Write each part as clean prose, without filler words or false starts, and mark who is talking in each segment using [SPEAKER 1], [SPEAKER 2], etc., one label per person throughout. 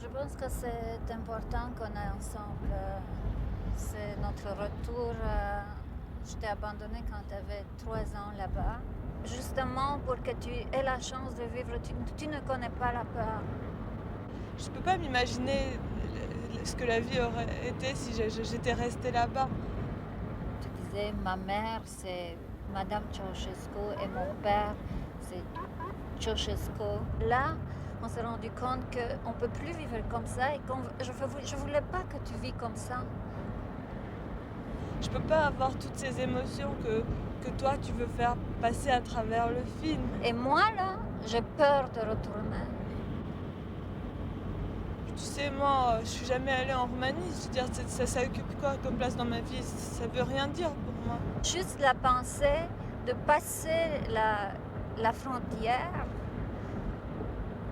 [SPEAKER 1] Je pense que c'est important qu'on est ensemble. C'est notre retour. Je t'ai abandonné quand tu avais 3 ans là-bas. Justement pour que tu aies la chance de vivre. Tu ne connais pas la peur.
[SPEAKER 2] Je peux pas m'imaginer ce que la vie aurait été si j'étais restée là-bas.
[SPEAKER 1] Tu disais, ma mère, c'est Madame Ceausescu et mon père, c'est Ceausescu. Là, on s'est rendu compte qu'on ne peut plus vivre comme ça et je ne voulais pas que tu vis comme ça.
[SPEAKER 2] Je peux pas avoir toutes ces émotions que toi tu veux faire passer à travers le film.
[SPEAKER 1] Et moi, là, j'ai peur de retourner.
[SPEAKER 2] Tu sais, moi, je suis jamais allée en Roumanie. Je veux dire, ça occupe quoi comme place dans ma vie? Ça veut rien dire pour moi.
[SPEAKER 1] Juste la pensée de passer la frontière,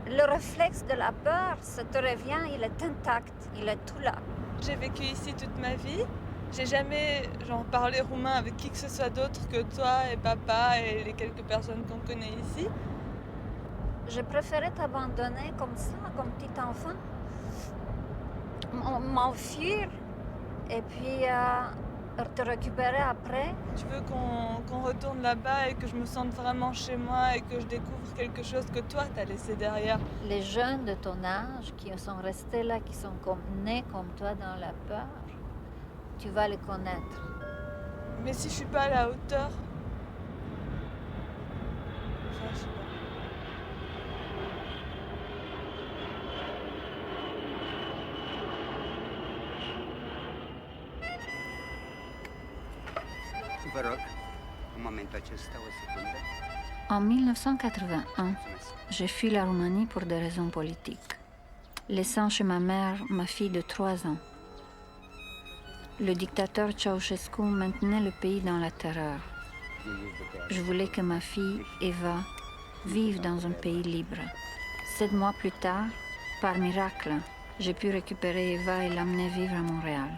[SPEAKER 1] le réflexe de la peur, ça te revient, il est intact, il est tout là.
[SPEAKER 2] J'ai vécu ici toute ma vie. J'ai jamais parlé roumain avec qui que ce soit d'autre que toi et papa et les quelques personnes qu'on connaît ici.
[SPEAKER 1] Je préférais t'abandonner comme ça, comme petit enfant, m'enfuir et puis te récupérer après.
[SPEAKER 2] Tu veux qu'on retourne là-bas et que je me sente vraiment chez moi et que je découvre quelque chose que toi t'as laissé derrière.
[SPEAKER 1] Les jeunes de ton âge qui sont restés là, qui sont nés comme toi dans la peur, tu vas les connaître.
[SPEAKER 2] Mais si je suis pas à la hauteur... Enfin, je sais pas.
[SPEAKER 3] Vă rog, în momentul acesta, o secundă.
[SPEAKER 1] En 1981, j'ai fui la Roumanie pour des raisons politiques, laissant chez ma mère ma fille de 3 ans. Le dictateur Ceausescu maintenait le pays dans la terreur. Je voulais que ma fille, Eva, vive dans un pays libre. 7 mois plus tard, par miracle, j'ai pu récupérer Eva et l'amener vivre à Montréal.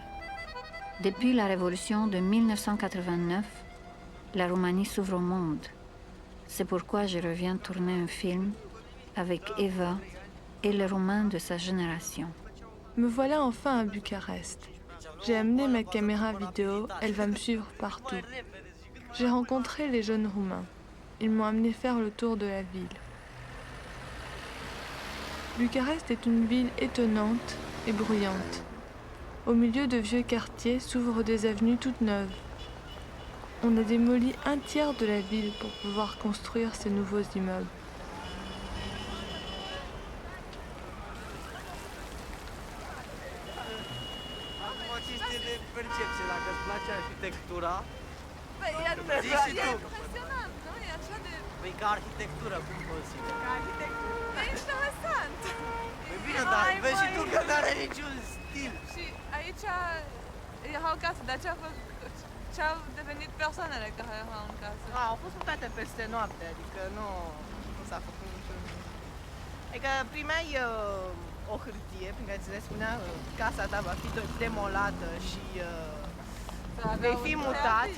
[SPEAKER 1] Depuis la révolution de 1989, la Roumanie s'ouvre au monde. C'est pourquoi je reviens tourner un film avec Eva et les Roumains de sa génération.
[SPEAKER 2] Me voilà enfin à Bucarest. J'ai amené ma caméra vidéo, elle va me suivre partout. J'ai rencontré les jeunes Roumains. Ils m'ont amené faire le tour de la ville. Bucarest est une ville étonnante et bruyante. Au milieu de vieux quartiers s'ouvrent des avenues toutes neuves. On a démoli un tiers de la ville pour pouvoir construire ces nouveaux immeubles.
[SPEAKER 4] Percepție, dacă îți place arhitectura.
[SPEAKER 5] Păi, e impresionant, nu? E așa de...
[SPEAKER 4] Păi ca arhitectură, cum consideri?
[SPEAKER 5] Ca arhitectură. E interesant.
[SPEAKER 4] Păi bine, dar vezi și tu că nu are niciun stil.
[SPEAKER 5] Și aici erau în casă, dar ce-au devenit persoanele care erau în casă?
[SPEAKER 4] Au fost mutate peste noapte, adică nu s-a făcut niciun... Adică primeai o hârtie prin care ți le spunea casa ta va fi demolată și vei fi mutat.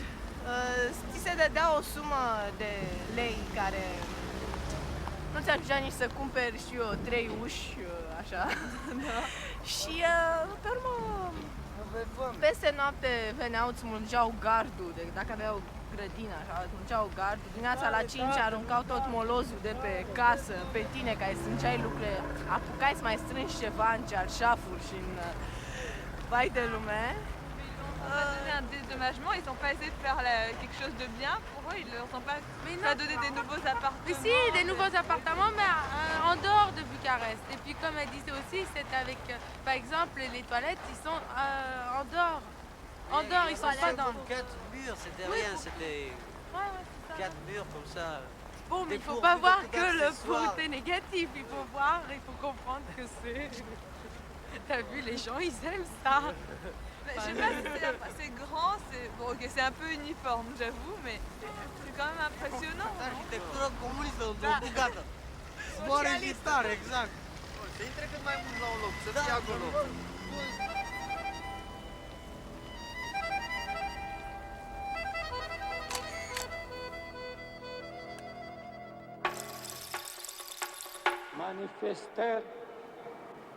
[SPEAKER 4] Ți se dădea o sumă de lei care nu ți ajungea nici să cumperi, știu eu, 3 uși, așa. Da. Și pe urmă, peste noapte veneau, îți mulgeau gardul, dacă aveau grădină, așa, îți mulgeau gardul. Dimineața la 5 aruncau tot molozul de pe casă, pe tine, care strângeai lucrurile, apucai să mai strângi ceva în cearșafuri și în vai de lume.
[SPEAKER 5] Ils ont pas donné un dédommagement, ils n'ont pas essayé de faire quelque chose de bien pour eux, ils leur ont pas donné des nouveaux appartements.
[SPEAKER 6] Mais si, des nouveaux appartements, mais en dehors de Bucarest. Et puis comme elle disait aussi, c'est avec, par exemple, les toilettes, ils sont en dehors. En dehors, ils sont pas dans...
[SPEAKER 4] 4 murs, c'était rien, c'était
[SPEAKER 6] Ouais, c'est ça.
[SPEAKER 4] 4 murs comme ça.
[SPEAKER 6] Bon, mais il faut
[SPEAKER 4] Des
[SPEAKER 6] pas
[SPEAKER 4] cours,
[SPEAKER 6] voir
[SPEAKER 4] des
[SPEAKER 6] que le
[SPEAKER 4] accessoires.
[SPEAKER 6] côté négatif, il faut voir, il faut comprendre que c'est... T'as vu, les gens, ils aiment ça.
[SPEAKER 5] Mais je sais pas, c'est grand, bon, ok, c'est un peu uniforme, j'avoue, mais c'est quand même impressionnant.
[SPEAKER 4] Arhitectură comunistă, bugată. Zboare și tare, exact. Să intre cât mai mult la un loc, să fie acolo.
[SPEAKER 7] Manifestări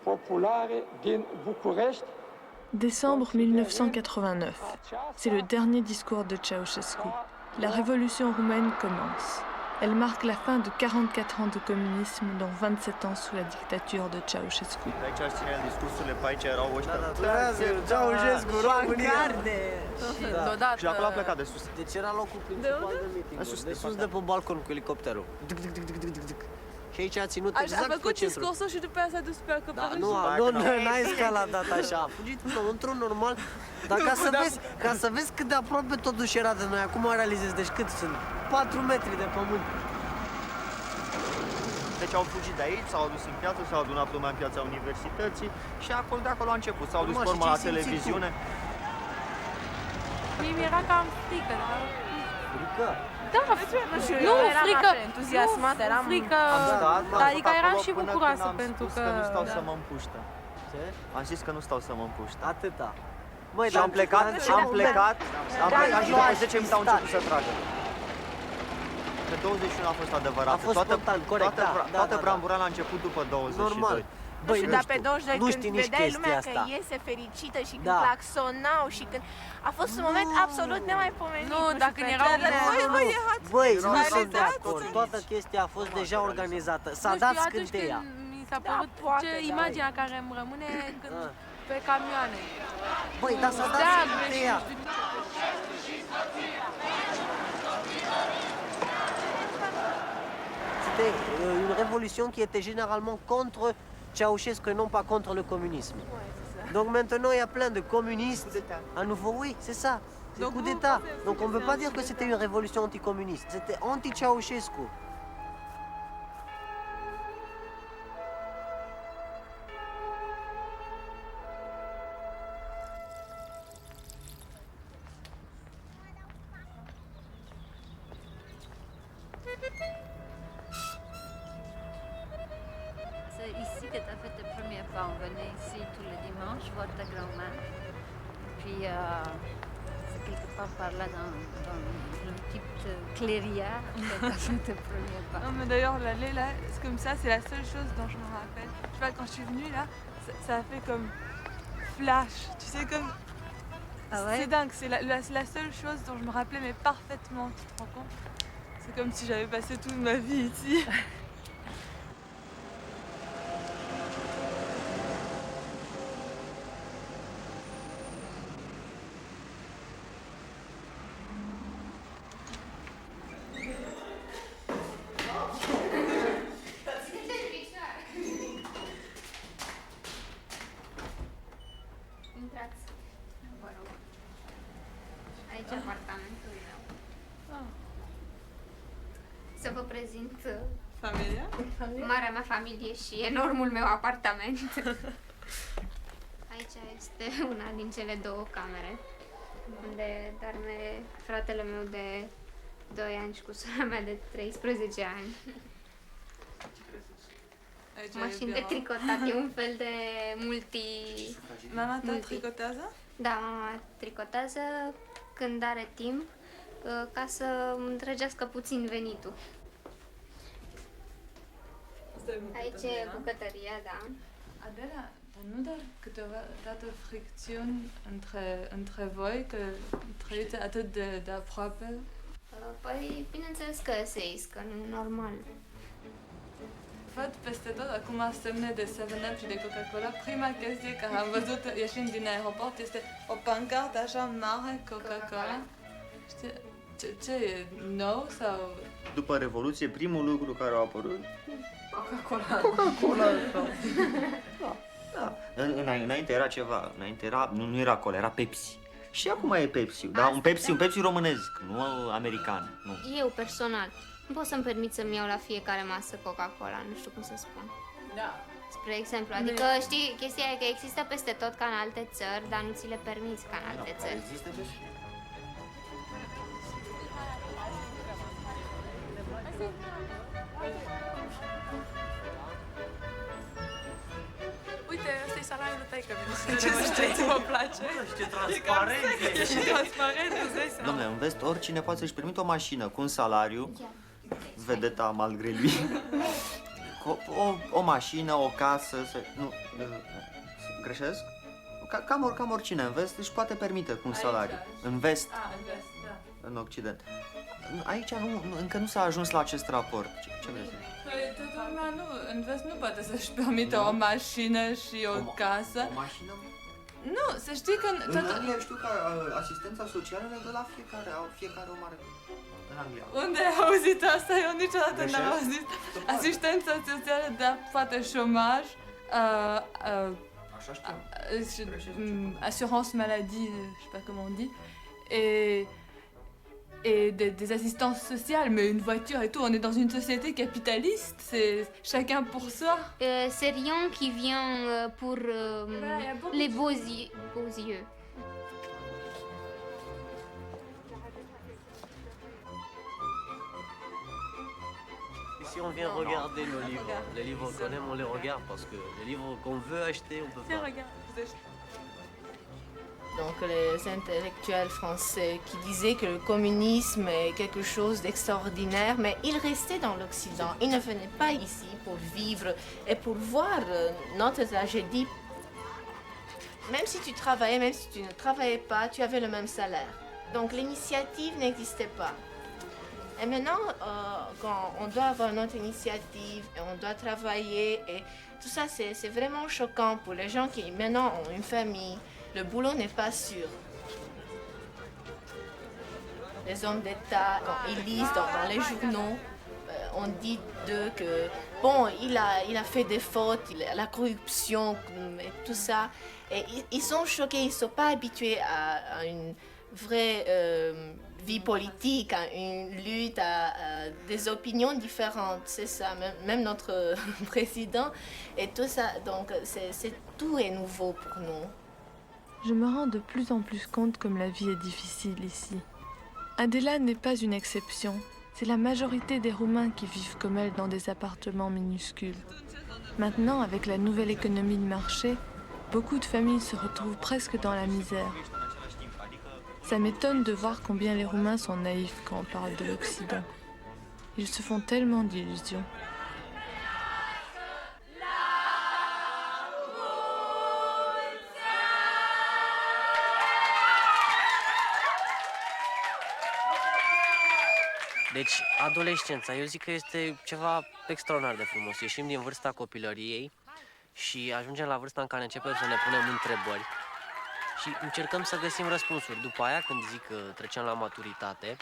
[SPEAKER 7] populare din București.
[SPEAKER 2] Décembre 1989. C'est le dernier discours de Ceausescu. La révolution roumaine commence. Elle marque la fin de 44 ans de communisme, dont 27 ans sous la dictature de Ceausescu.
[SPEAKER 8] Aici aș ține discursurile pe aici, erau ăștia.
[SPEAKER 9] Ceausescu, România!
[SPEAKER 8] Și acolo a plecat de sus.
[SPEAKER 9] Deci era locul principal de meeting. De sus, de pe balcon cu elicopterul. Și aici a ținut exact pe
[SPEAKER 5] făcut
[SPEAKER 9] centru.
[SPEAKER 5] discursul și după aia s-a dus pe acoperiș.
[SPEAKER 9] N-a escaladat așa, a fugit un drum normal. Dar ca să vezi cât de aproape totuși era de noi, acum realizezi, deci cât sunt? 4 metri de pământ.
[SPEAKER 8] Deci au fugit de aici, s-au adus în piață, s-au adunat lumea în piața universității și acolo, de acolo a început. S-au dus forma la televiziune.
[SPEAKER 6] Mie mi-era cam frică, dar...
[SPEAKER 9] Frică?
[SPEAKER 6] Da, nu frică,
[SPEAKER 5] entuziasmat, eram
[SPEAKER 6] frică, adică eram și bucuroasă pentru că...
[SPEAKER 8] Am zis că nu stau să mă împuștă.
[SPEAKER 9] Ce?
[SPEAKER 8] Am zis că nu stau să mă împuștă.
[SPEAKER 9] Atâta. Măi,
[SPEAKER 8] Și am plecat și după 10 minute au început să tragă. Pe 21 a fost adevărat.
[SPEAKER 9] A fost spontan, corect,
[SPEAKER 8] toată brambura a început după 22.
[SPEAKER 9] Normal.
[SPEAKER 4] Nu știu, dar pe 22 când vedeai lumea
[SPEAKER 9] asta.
[SPEAKER 4] că iese fericită și când claxonau și când... A fost un moment absolut nemaipomenit.
[SPEAKER 6] Nu, dacă erau...
[SPEAKER 9] Băi, nu sunt de acord. Toată chestia a fost deja organizată. S-a dat scânteia.
[SPEAKER 6] Mi s-a părut ce imaginea care îmi rămâne când pe camioane.
[SPEAKER 9] Băi, dar s-a dat scânteia. C'était une révolution qui était généralement contre Ceausescu et non pas contre le communisme. Donc maintenant, il y a plein de communistes. À nouveau, oui, c'est ça. C'est coup d'État. Donc on ne peut pas dire que c'était une révolution anticommuniste. C'était anti-Ceausescu.
[SPEAKER 1] C'est ici que tu as fait tes premiers pas. On venait ici tous les dimanches voir ta grand-mère. Puis c'est quelque part par là dans une petite clairière que tu as fait tes premiers pas.
[SPEAKER 5] Non mais d'ailleurs l'allée là, c'est comme ça, c'est la seule chose dont je me rappelle. Tu vois, quand je suis venue là, ça a fait comme flash, tu sais, comme...
[SPEAKER 1] Ah ouais?
[SPEAKER 5] C'est dingue, c'est la seule chose dont je me rappelais mais parfaitement, tu te rends compte? C'est comme si j'avais passé toute ma vie ici.
[SPEAKER 1] Intrați. Vă rog. Aici apartamentul meu. Să vă prezint
[SPEAKER 5] Familia?
[SPEAKER 1] marea mea familie și enormul meu apartament. Aici este una din cele două camere, unde doarme fratele meu de 2 ani și cu sora mea de 13 ani. Mașini de tricotat, e un fel de
[SPEAKER 5] Mama ta tricotează?
[SPEAKER 1] Da, mama tricotează când are timp, ca să îndrăgească puțin venitul. Aici e bucătăria, da.
[SPEAKER 5] Adela, nu dar câteodată fricțiuni între voi, că trăiți atât de aproape?
[SPEAKER 1] Păi, bineînțeles că se iscă, nu normal.
[SPEAKER 5] Văd peste tot acum semne de 7-Up și de Coca-Cola. Prima chestie care am văzut ieșind din aeroport este o pancartă așa mare, Coca-Cola. Știi, ce e nou sau...
[SPEAKER 8] După Revoluție, primul lucru care a apărut...
[SPEAKER 5] Coca-Cola.
[SPEAKER 8] Coca-Cola. Da. Înainte era ceva, nu era cola, era Pepsi. Și acum e Pepsi, dar un Pepsi românesc, nu american. Nu.
[SPEAKER 1] Eu, personal, nu pot să-mi permit să-mi iau la fiecare masă Coca-Cola, nu știu cum să spun.
[SPEAKER 5] Da.
[SPEAKER 1] Spre exemplu, adică știi, chestia e că există peste tot ca în alte țări, dar nu ți le permiți ca în alte țări.
[SPEAKER 9] Există ce?
[SPEAKER 6] Uite, ăsta e salariul taică-mi.
[SPEAKER 5] Ce mă place?
[SPEAKER 9] Ce transparent
[SPEAKER 5] E și transparent, îți dai seama.
[SPEAKER 8] Dom'le, în vest, oricine poate să-și permite o mașină cu un salariu, vedeta malgré lui. O mașină, o casă, nu, greșesc? Cam oricine în vest își poate permite cu un salariu. În vest, în Occident. Aici încă nu s-a ajuns la acest raport. Ce vrei să zic?
[SPEAKER 5] Păi, toată lumea în vest nu poate să-și permită o mașină și o casă.
[SPEAKER 8] O mașină?
[SPEAKER 5] Nu, să știi că...
[SPEAKER 8] În Anglia știu că asistența socială le dă la fiecare o mare. În Anglia.
[SPEAKER 5] Unde ai auzit asta? Eu niciodată n-am auzit. Asistența socială, dar poate șomaj,
[SPEAKER 8] Așa știu.
[SPEAKER 5] assurance maladie, je sais pas comment on dit, et des assistances sociales, mais une voiture et tout, on est dans une société capitaliste, c'est chacun pour soi.
[SPEAKER 10] C'est rien qui vient pour les beaux yeux.
[SPEAKER 9] Ici, on vient regarder nos livres. Les livres qu'on aime, on les regarde parce que les livres qu'on veut acheter, on peut pas.
[SPEAKER 11] Donc les intellectuels français qui disaient que le communisme est quelque chose d'extraordinaire, mais ils restaient dans l'Occident. Ils ne venaient pas ici pour vivre et pour voir notre tragédie. Même si tu travaillais, même si tu ne travaillais pas, tu avais le même salaire. Donc l'initiative n'existait pas. Et maintenant, quand on doit avoir notre initiative et on doit travailler, et tout ça, c'est vraiment choquant pour les gens qui maintenant ont une famille. Le boulot n'est pas sûr. Les hommes d'État, quand ils lisent dans les journaux, on dit d'eux que, bon, il a fait des fautes, la corruption et tout ça. Et ils sont choqués, ils ne sont pas habitués à une vraie vie politique, à une lutte, à des opinions différentes. C'est ça, même notre président et tout ça. Donc, tout est nouveau pour nous.
[SPEAKER 2] Je me rends de plus en plus compte comme la vie est difficile ici. Adela n'est pas une exception. C'est la majorité des Roumains qui vivent comme elle dans des appartements minuscules. Maintenant, avec la nouvelle économie de marché, beaucoup de familles se retrouvent presque dans la misère. Ça m'étonne de voir combien les Roumains sont naïfs quand on parle de l'Occident. Ils se font tellement d'illusions.
[SPEAKER 9] Deci, adolescența, eu zic că este ceva extraordinar de frumos. Ieșim din vârsta copilăriei și ajungem la vârsta în care începem să ne punem întrebări și încercăm să găsim răspunsuri. După aia, când zic că trecem la maturitate,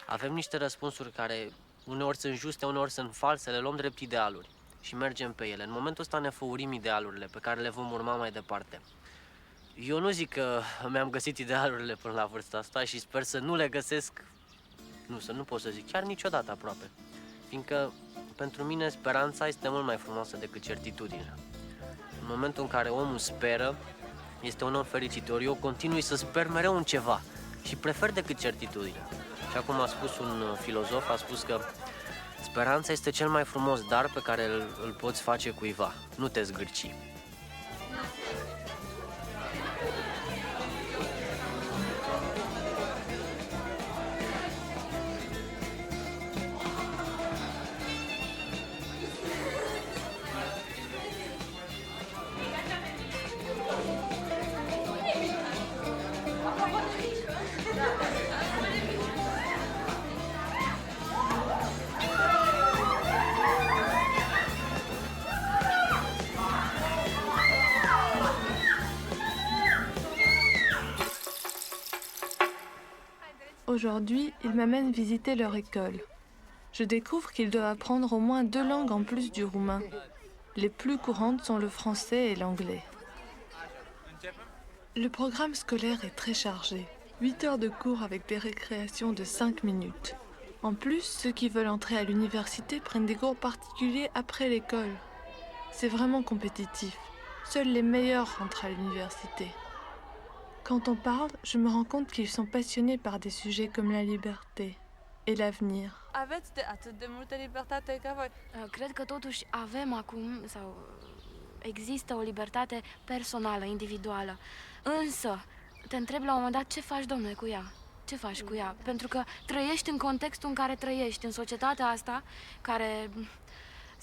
[SPEAKER 9] avem niște răspunsuri care uneori sunt juste, uneori sunt false, le luăm drept idealuri și mergem pe ele. În momentul ăsta ne făurim idealurile pe care le vom urma mai departe. Eu nu zic că mi-am găsit idealurile până la vârsta asta și sper să nu le găsesc, nu pot să zic, chiar niciodată aproape. Fiindcă pentru mine speranța este mult mai frumoasă decât certitudinea. În momentul în care omul speră, este un om fericit, ori eu continui să sper mereu în ceva și prefer decât certitudinea. Și acum a spus un filozof, a spus că speranța este cel mai frumos dar pe care îl poți face cuiva, nu te zgârci.
[SPEAKER 2] Aujourd'hui, ils m'amènent visiter leur école. Je découvre qu'ils doivent apprendre au moins 2 langues en plus du roumain. Les plus courantes sont le français et l'anglais. Le programme scolaire est très chargé. 8 heures de cours avec des récréations de 5 minutes. En plus, ceux qui veulent entrer à l'université prennent des cours particuliers après l'école. C'est vraiment compétitif. Seuls les meilleurs rentrent à l'université. Quand on parle, je me rends compte qu'ils sont passionnés par des sujets comme la liberté et l'avenir.
[SPEAKER 5] Aveți atât de multă libertate ca voi?
[SPEAKER 12] Cred că totuși avem acum, sau există o libertate personală, individuală. Însă, te întreb la un moment dat, ce faci, domnule, cu ea? Ce faci cu ea? Pentru că trăiești în contextul în care trăiești, în societatea asta, care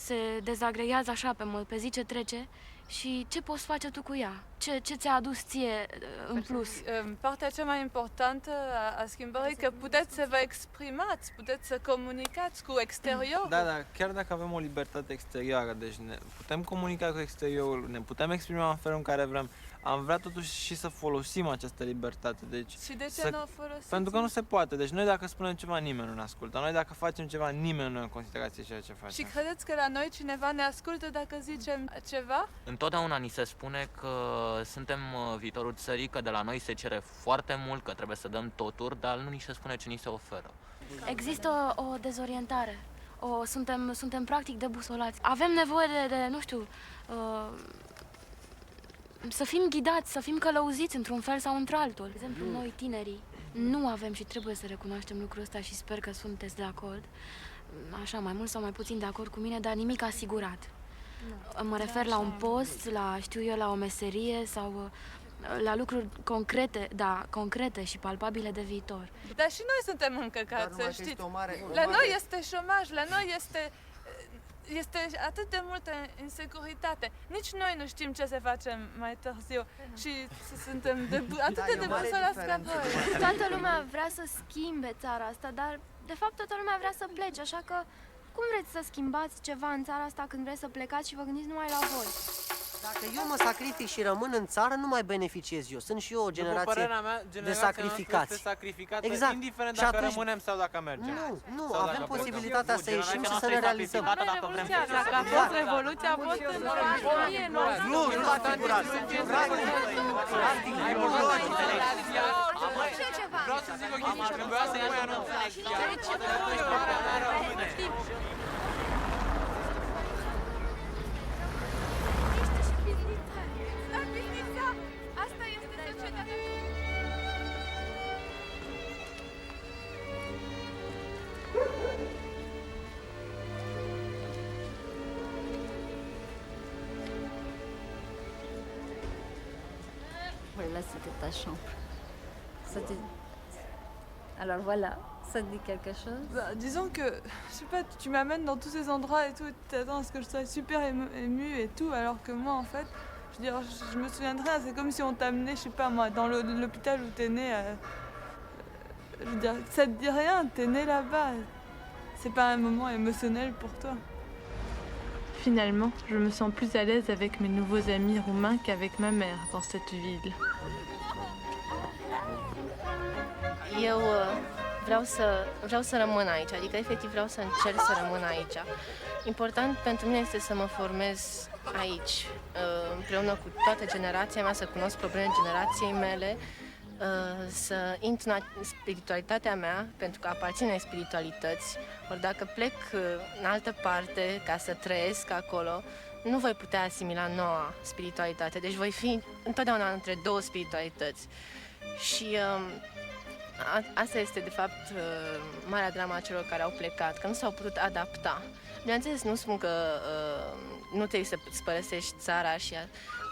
[SPEAKER 12] se dezagregează așa pe zi ce trece și ce poți face tu cu ea? Ce ți-a adus ție în plus?
[SPEAKER 5] Partea cea mai importantă a schimbării că puteți să vă exprimați, puteți să comunicați cu exteriorul.
[SPEAKER 13] Da, dar chiar dacă avem o libertate exterioară, deci ne putem comunica cu exteriorul, ne putem exprima în felul în care vrem, am vrea totuși și să folosim această libertate. Deci
[SPEAKER 5] și de ce nu o folosiți?
[SPEAKER 13] Pentru că nu se poate. Deci noi dacă spunem ceva, nimeni nu ne ascultă. Noi dacă facem ceva, nimeni nu ia în considerație ceea ce facem.
[SPEAKER 5] Și credeți că la noi cineva ne ascultă dacă zicem ceva?
[SPEAKER 14] Întotdeauna ni se spune că suntem viitorul țării, că de la noi se cere foarte mult, că trebuie să dăm totul, dar nu ni se spune ce ni se oferă.
[SPEAKER 12] Există o dezorientare. Suntem practic debusolați. Avem nevoie de nu știu, să fim ghidați, să fim călăuziți într-un fel sau într-altul. De exemplu, noi tinerii nu avem și trebuie să recunoaștem lucrul ăsta și sper că sunteți de acord, așa mai mult sau mai puțin de acord cu mine, dar nimic asigurat. Mă refer la un post, la o meserie sau la lucruri concrete, da, concrete și palpabile de viitor.
[SPEAKER 5] Dar și noi suntem încăcați, să știți. La noi este șomaj, la noi este atât de multă insecuritate. Nici noi nu știm ce să facem mai târziu și suntem atât de debusolați ca voi.
[SPEAKER 15] Toată lumea vrea să schimbe țara asta, dar de fapt toată lumea vrea să plece, așa că cum vreți să schimbați ceva în țara asta când vreți să plecați și vă gândiți numai la voi?
[SPEAKER 9] Dacă eu mă sacrific și rămân în țară, nu mai beneficiez eu. Sunt și eu o generație de sacrificați.
[SPEAKER 13] Exact. Indiferent dacă rămânem sau dacă mergem.
[SPEAKER 9] Nu, avem posibilitatea să ieșim și să ne realizăm.
[SPEAKER 6] Dacă a fost revoluția, a fost în 1900.
[SPEAKER 9] Nu v-ați figurat.
[SPEAKER 13] Vreau să zic o chestie, trebuia să iei anunț.
[SPEAKER 6] Asta este societatea.
[SPEAKER 1] Voilà, c'était ta chambre. Alors voilà, ça te dit quelque chose?
[SPEAKER 5] Bah, disons que, je sais pas, tu m'amènes dans tous ces endroits et tout, tu t'attends à ce que je sois super émue et tout, alors que moi, en fait, je veux dire, je me souviendrai, c'est comme si on t'amenait, je sais pas moi, dans l'hôpital où t'es né. Je veux dire, ça te dit rien, t'es né là-bas. C'est pas un moment émotionnel pour toi. Finalement, je me sens plus à l'aise avec mes nouveaux amis roumains qu'avec ma mère dans cette ville.
[SPEAKER 11] Eu vreau să rămân aici, adică efectiv vreau să încerc să rămân aici. Important pentru mine este să mă formez aici, împreună cu toată generația mea, să cunosc problemele generației mele, să intru în spiritualitatea mea, pentru că aparțin în spiritualități. Ori dacă plec în altă parte ca să trăiesc acolo, nu voi putea asimila noua spiritualitate. Deci voi fi întotdeauna între două spiritualități. Și asta este, de fapt, marea drama a celor care au plecat, că nu s-au putut adapta. Bineînțeles, nu spun că nu trebuie să-ți părăsești țara și...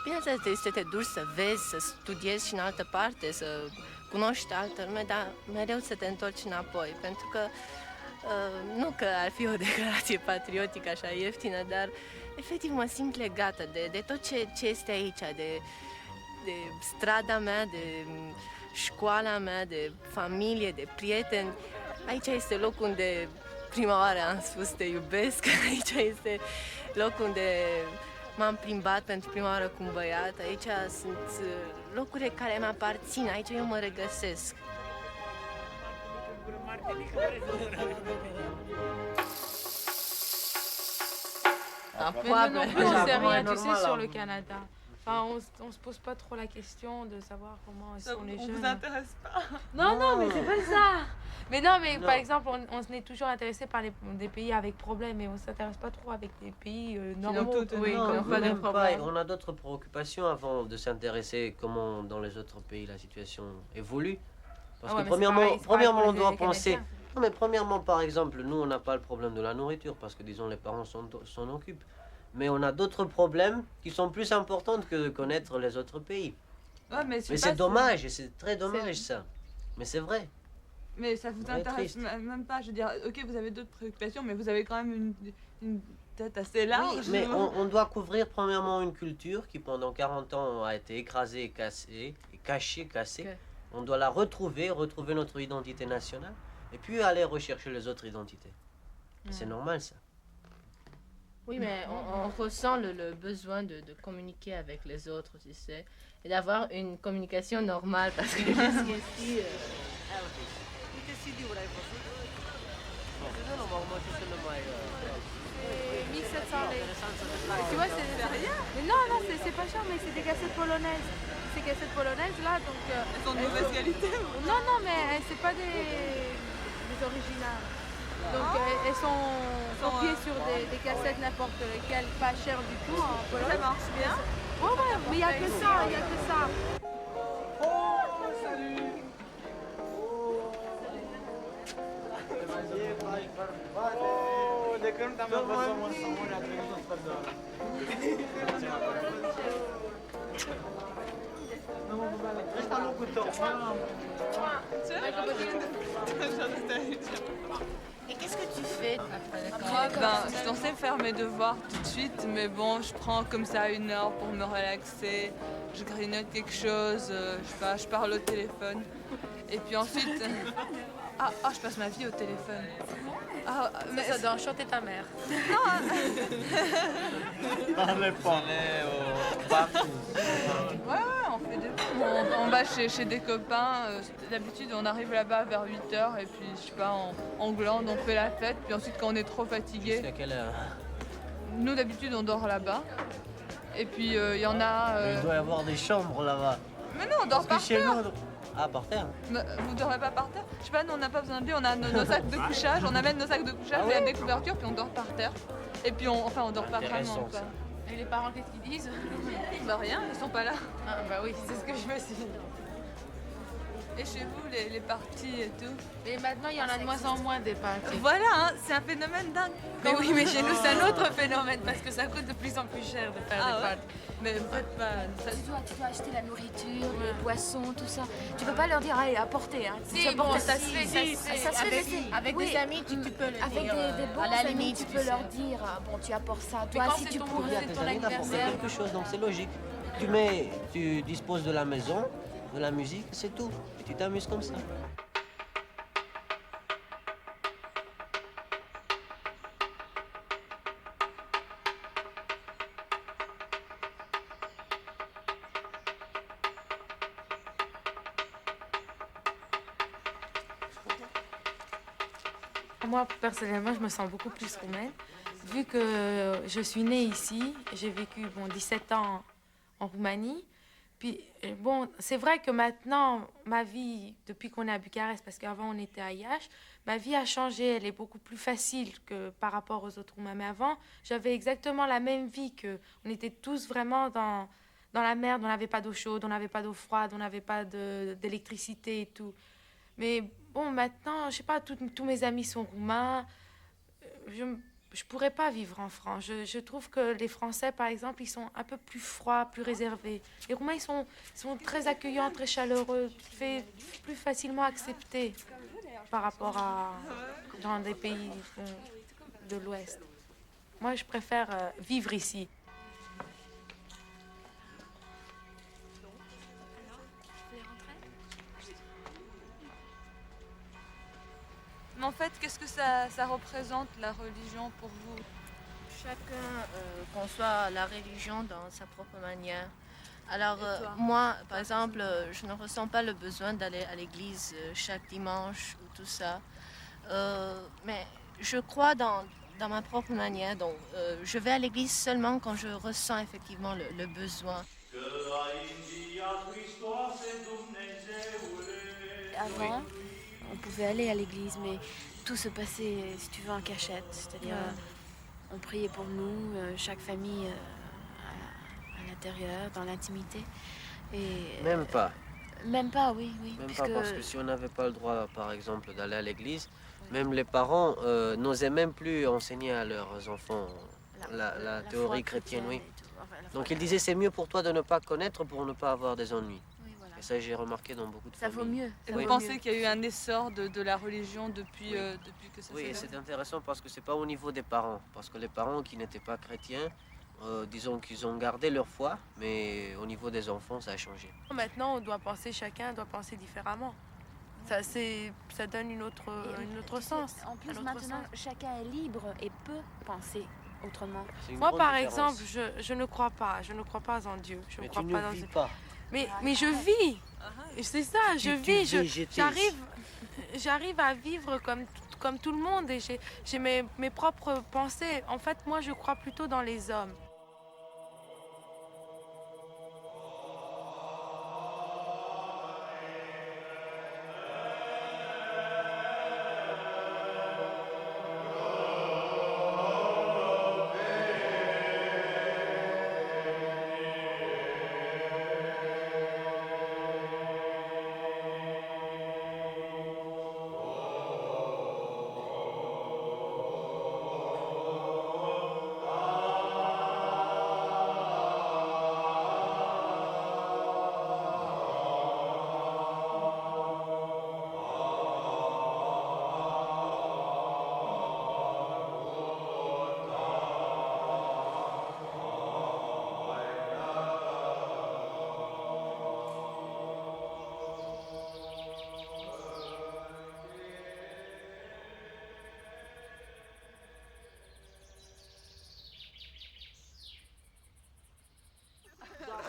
[SPEAKER 11] Bineînțeles, trebuie să te duci să vezi, să studiezi și în altă parte, să cunoști altă lume, dar mereu să te întorci înapoi, pentru că nu că ar fi o declarație patriotică așa ieftină, dar efectiv mă simt legată de tot ce este aici, de strada mea, de școala mea, de familie, de prieteni. Aici este locul unde prima oară am spus te iubesc, aici este locul unde m-am plimbat pentru prima oară cu un băiat, aici sunt locuri care mi aparțin, aici eu mă regăsesc.
[SPEAKER 6] Mais nous non plus, on sait rien, tu sais, sur le Canada. Enfin, on se pose pas trop la question de savoir comment sont les jeunes.
[SPEAKER 5] On vous intéresse pas?
[SPEAKER 6] Non, non, mais c'est pas ça. Mais non, mais par exemple, on est toujours intéressé par des pays avec problèmes, mais on s'intéresse pas trop avec des pays normaux. Oui, qui n'ont pas de problème.
[SPEAKER 9] On a d'autres préoccupations avant de s'intéresser comment dans les autres pays la situation évolue. Parce que premièrement, on doit penser... Non, mais premièrement, par exemple, nous, on n'a pas le problème de la nourriture, parce que, disons, les parents s'en occupent. Mais on a d'autres problèmes qui sont plus importants que de connaître les autres pays.
[SPEAKER 5] Ouais, mais
[SPEAKER 9] c'est dommage, et c'est très dommage, ça. Mais c'est vrai.
[SPEAKER 5] Mais ça vous intéresse même pas, je veux dire, ok, vous avez d'autres préoccupations, mais vous avez quand même une peut-être assez large.
[SPEAKER 9] Oui, mais on doit couvrir premièrement une culture qui pendant 40 ans a été écrasée, cassée, cachée, cassée. Okay. On doit la retrouver notre identité nationale, et puis aller rechercher les autres identités. C'est normal ça.
[SPEAKER 11] Oui, mais on ressent le besoin de communiquer avec les autres, tu sais, et d'avoir une communication normale, parce que jusqu'ici...
[SPEAKER 6] C'est 1700 lei. Tu vois, c'est rien. Mais non, c'est pas cher, mais c'est des cassettes polonaises. Ces cassettes polonaises là, donc.
[SPEAKER 5] Elles sont de mauvaise qualité.
[SPEAKER 6] Non, mais c'est pas des originales. Donc elles sont copiées sur des cassettes n'importe lesquelles, pas chères du tout en Pologne.
[SPEAKER 5] Ça marche bien.
[SPEAKER 6] Ouais, mais il n'y a que ça,
[SPEAKER 13] De când am învățat să mori, a trecut un sfert de oră. Nu mă băgale. Ăsta locul tău.
[SPEAKER 11] Et qu'est-ce que tu fais
[SPEAKER 5] Moi, je suis censée faire mes devoirs tout de suite, mais bon, je prends comme ça 1 heure pour me relaxer. Je grignote quelque chose, je sais pas, je parle au téléphone. Et puis ensuite... je passe ma vie au téléphone.
[SPEAKER 6] Mais ça doit enchanter ta mère.
[SPEAKER 13] Dans les poneys, partout.
[SPEAKER 5] Ouais, on fait des... On va chez des copains. D'habitude, on arrive là-bas vers 8h et puis, je sais pas, on glande, on fait la fête. Puis ensuite, quand on est trop fatigué...
[SPEAKER 9] Jusqu'à quelle heure?
[SPEAKER 5] Nous, d'habitude, on dort là-bas. Et puis, il y en a...
[SPEAKER 9] Il doit y avoir des chambres là-bas.
[SPEAKER 5] Mais non, on dort par terre.
[SPEAKER 9] Ah, par terre?
[SPEAKER 5] Vous dormez pas par terre? Je sais pas, nous on n'a pas besoin de lit, on a nos sacs de couchage, on amène nos sacs de couchage, il y a des couvertures, puis on dort par terre. Et puis on dort pas vraiment. Quoi.
[SPEAKER 6] Et les parents, qu'est-ce qu'ils disent?
[SPEAKER 5] Bah rien, ils sont pas là.
[SPEAKER 6] Ah bah oui, c'est ce que je me suis dit.
[SPEAKER 5] Et chez vous, les parties et tout?
[SPEAKER 6] Et maintenant, il y en a de moins en moins des parties.
[SPEAKER 5] Voilà, hein, c'est un phénomène dingue.
[SPEAKER 6] Mais oui, mais chez nous, c'est un autre phénomène, parce que ça coûte de plus en plus cher de faire des parties.
[SPEAKER 5] Mais faites pas...
[SPEAKER 12] Tu dois acheter la nourriture, les boissons, tout ça. Tu peux pas leur dire, allez, apportez. Hein.
[SPEAKER 6] Si, bon, ça se fait,
[SPEAKER 12] ça se fait.
[SPEAKER 11] Avec des amis, tu peux le dire.
[SPEAKER 12] Avec des bons amis, tu peux leur dire, bon, tu apportes ça. Toi, si tu pourrais...
[SPEAKER 9] Il y a tes amis d'apporter quelque chose, donc c'est logique. Tu disposes de la maison, de la musique, c'est tout. Et tu t'amuses comme ça.
[SPEAKER 6] Moi, personnellement, je me sens beaucoup plus roumaine. Vu que je suis née ici, j'ai vécu 17 ans en Roumanie. Puis, bon, c'est vrai que maintenant, ma vie, depuis qu'on est à Bucarest, parce qu'avant on était à Iași, ma vie a changé. Elle est beaucoup plus facile que par rapport aux autres Roumains. Mais avant, j'avais exactement la même vie qu'on était tous vraiment dans la merde. On n'avait pas d'eau chaude, on n'avait pas d'eau froide, on n'avait pas d'électricité et tout. Mais bon, maintenant, je sais pas, tous mes amis sont roumains. Je pourrais pas vivre en France. Je trouve que les Français, par exemple, ils sont un peu plus froids, plus réservés. Les Roumains, ils sont très accueillants, très chaleureux, plus facilement acceptés par rapport à dans des pays de l'Ouest. Moi, je préfère vivre ici.
[SPEAKER 5] Mais en fait, qu'est-ce que ça représente, la religion, pour vous?
[SPEAKER 11] Chacun conçoit la religion dans sa propre manière. Alors, moi, par exemple, je ne ressens pas le besoin d'aller à l'église chaque dimanche ou tout ça. Mais je crois dans ma propre manière. Donc, je vais à l'église seulement quand je ressens effectivement le besoin.
[SPEAKER 12] Avant, on pouvait aller à l'église, mais tout se passait, si tu veux, en cachette. C'est-à-dire, on priait pour nous, chaque famille à l'intérieur, dans l'intimité. Et
[SPEAKER 9] même pas.
[SPEAKER 12] Même pas, oui.
[SPEAKER 9] Même pas, parce que si on n'avait pas le droit, par exemple, d'aller à l'église, même les parents n'osaient même plus enseigner à leurs enfants la théorie chrétienne, oui. Donc ils disaient, c'est mieux pour toi de ne pas connaître pour ne pas avoir des ennuis. Et ça, j'ai remarqué dans beaucoup de
[SPEAKER 12] Ça vaut
[SPEAKER 9] familles.
[SPEAKER 12] mieux.
[SPEAKER 5] Et vous pensez qu'il y a eu un essor de la religion depuis que ça
[SPEAKER 9] Oui,
[SPEAKER 5] s'est
[SPEAKER 9] et
[SPEAKER 5] fait?
[SPEAKER 9] c'est intéressant parce que c'est pas au niveau des parents. Parce que les parents qui n'étaient pas chrétiens, disons qu'ils ont gardé leur foi, mais au niveau des enfants, ça a changé.
[SPEAKER 6] Maintenant, chacun doit penser différemment. Ça donne une autre sens.
[SPEAKER 12] En plus,
[SPEAKER 6] un autre
[SPEAKER 12] maintenant,
[SPEAKER 6] sens.
[SPEAKER 12] chacun est libre et peut penser autrement.
[SPEAKER 6] Moi, par exemple, je ne crois pas. Je ne crois pas en Dieu. Je
[SPEAKER 9] Mais
[SPEAKER 6] ne crois
[SPEAKER 9] tu
[SPEAKER 6] pas
[SPEAKER 9] ne
[SPEAKER 6] dans
[SPEAKER 9] vis pas.
[SPEAKER 6] Mais je vis. C'est ça, je vis. J'arrive à vivre comme tout le monde et j'ai mes propres pensées. En fait, moi, je crois plutôt dans les hommes.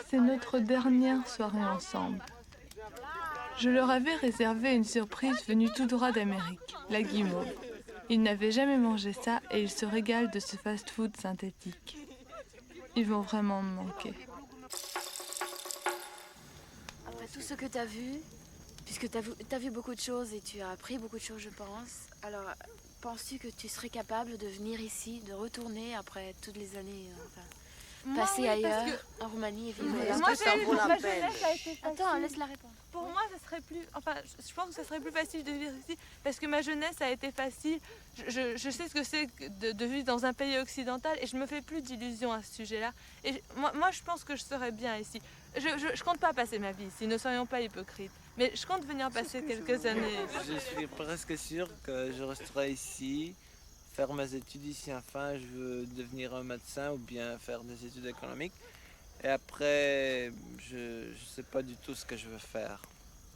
[SPEAKER 2] C'est notre dernière soirée ensemble. Je leur avais réservé une surprise venue tout droit d'Amérique, la guimauve. Ils n'avaient jamais mangé ça et ils se régalent de ce fast-food synthétique. Ils vont vraiment me manquer.
[SPEAKER 12] Après tout ce que tu as vu, puisque tu as vu beaucoup de choses et tu as appris beaucoup de choses, je pense, alors penses-tu que tu serais capable de venir ici, de retourner après toutes les années passer ailleurs, en Roumanie et vivre là?
[SPEAKER 5] Moi, ma jeunesse a été facile.
[SPEAKER 12] Attends, laisse la réponse.
[SPEAKER 5] Pour moi, ça serait plus... Enfin, je pense que ça serait plus facile de vivre ici parce que ma jeunesse a été facile. Je sais ce que c'est de vivre dans un pays occidental et je me fais plus d'illusions à ce sujet-là. Et moi, je pense que je serais bien ici. Je compte pas passer ma vie ici, ne soyons pas hypocrites. Mais je compte venir passer quelques années.
[SPEAKER 13] Je suis presque sûr que je resterai ici, faire mes études ici. Enfin, je veux devenir un médecin ou bien faire des études économiques. Et après, je ne sais pas du tout ce que je veux faire.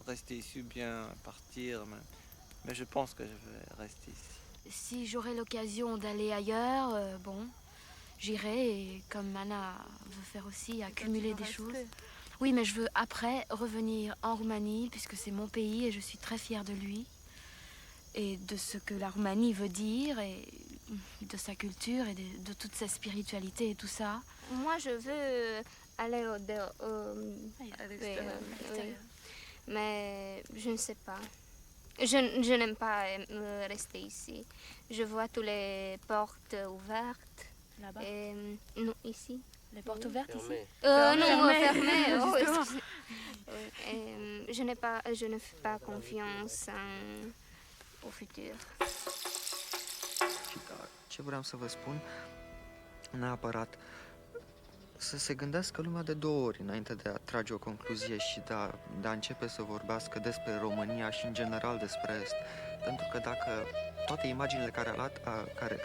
[SPEAKER 13] Rester ici ou bien partir. Mais je pense que je vais rester ici.
[SPEAKER 12] Si j'aurais l'occasion d'aller ailleurs, bon, j'irai. Et comme Anna veut faire aussi, accumuler des choses. Oui, mais je veux après revenir en Roumanie, puisque c'est mon pays et je suis très fière de lui. Et de ce que la Roumanie veut dire, et de sa culture, et de toute sa spiritualité et tout ça.
[SPEAKER 10] Moi, je veux aller
[SPEAKER 12] à l'extérieur.
[SPEAKER 10] Mais je ne sais pas. Je n'aime pas rester ici. Je vois toutes les portes ouvertes.
[SPEAKER 12] Là-bas?
[SPEAKER 10] Non, ici.
[SPEAKER 12] Les portes ouvertes ici?
[SPEAKER 10] Non, fermées. Oh, je ne fais pas confiance au futur.
[SPEAKER 8] Ce vreau să vă spun, neapărat, să se gândească lumea de două ori înainte de a trage o concluzie și de a începe să vorbească despre România și în general despre Est. Pentru că dacă toate imaginile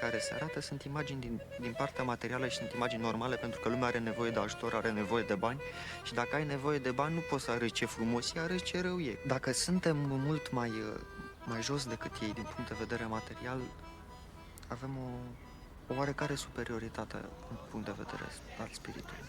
[SPEAKER 8] care se arată sunt imagini din partea materială și sunt imagini normale pentru că lumea are nevoie de ajutor, are nevoie de bani și dacă ai nevoie de bani nu poți să arăți ce frumos e, arăți ce rău e. Dacă suntem mult mai jos decât ei din punct de vedere material, avem o oarecare superioritate din punct de vedere al spiritului.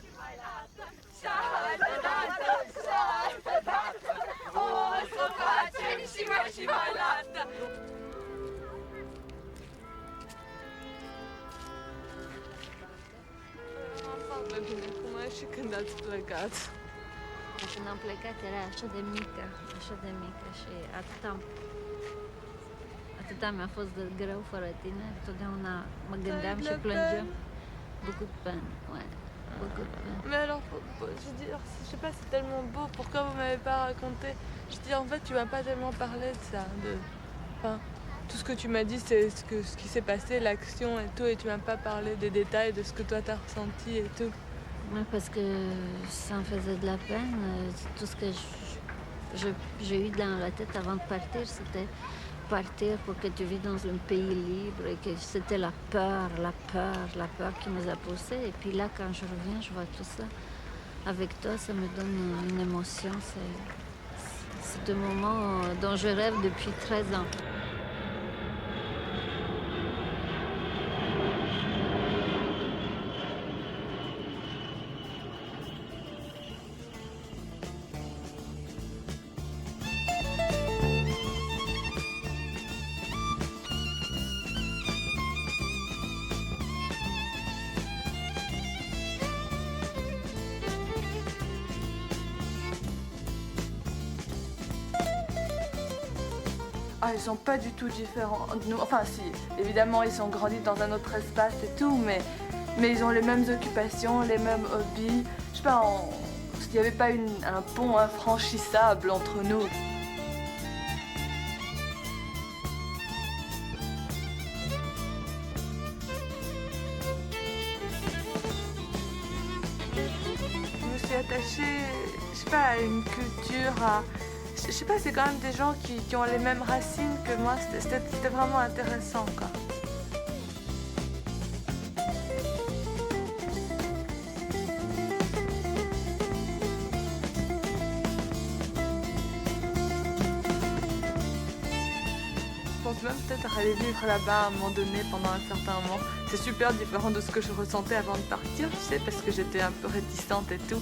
[SPEAKER 5] Cum e și când ați plecat?
[SPEAKER 1] Când am plecat era așa de mică și atâta mi-a fost de greu fără tine. Totdeauna mă gândeam și plângeam. Beaucoup de peine, ouais. Beaucoup de peine.
[SPEAKER 2] Mais alors, je sais pas, c'est tellement beau. Pourquoi vous m'avez pas raconté? Je dis, en fait, tu m'as pas tellement parlé de ça. Enfin, tout ce que tu m'as dit, c'est ce qui s'est passé, l'action et tout, et tu m'as pas parlé des détails de ce que toi t'as ressenti et tout.
[SPEAKER 1] Ouais, parce que ça me faisait de la peine. Tout ce que j'ai eu dans la tête avant de partir, c'était partir pour que tu vis dans un pays libre et que c'était la peur qui nous a poussés. Et puis là, quand je reviens, je vois tout ça. Avec toi, ça me donne une émotion. C'est un moment dont je rêve depuis 13 ans.
[SPEAKER 2] Ah, ils sont pas du tout différents de nous. Enfin, si, évidemment, ils sont grandis dans un autre espace et tout, mais ils ont les mêmes occupations, les mêmes hobbies. Je sais pas, il n'y avait pas un pont infranchissable entre nous. Je me suis attachée, je sais pas, à une culture, je sais pas, c'est quand même des gens qui ont les mêmes racines que moi. C'était vraiment intéressant, quoi. Je pense même peut-être aller vivre là-bas à un moment donné, pendant un certain moment. C'est super différent de ce que je ressentais avant de partir, tu sais, parce que j'étais un peu réticente et tout.